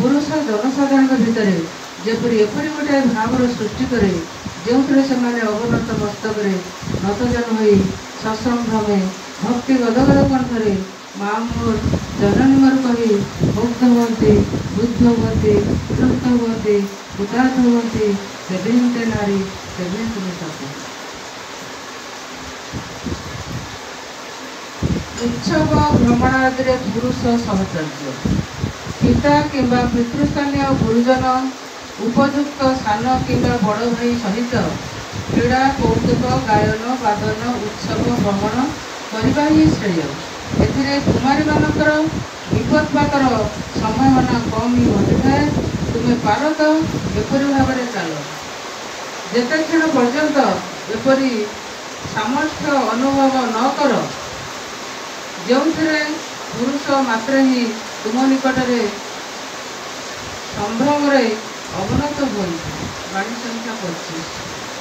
पुरुष जनसाधारण भितर जेपरी एपरी गोटे भावर सृष्टि करे जो अवनत मस्तक नतजन हो ससंभ्रमे भक्ति गदगद कंठरे माँ मोर जननी मोर कही मुग्ध हुए बुद्ध हुए तृप्त हुए उदात हुए तेबे नारी तेबे तुम सब उत्सव भ्रमणादि पुरुष सहचर्य पिता किंबा पितृस्थानीय गुरुजन उपयुक्त सान किंबा बड़ भाई सहित क्रीड़ा कौतुक गायन वादन उत्सव भ्रमण करने ही श्रेय। एथिरे कुमारी मानकर विपदपाकर संभावना कम ही घटी है। तुम्हें पार तो एपरी भाव में चल जेते क्षण पर्यंत एपरी सामर्थ्य अनुभव न कर जो पुरुष मात्र ही तुम निकट में संभ्रम अवनत हुई। वाणी संख्या 25।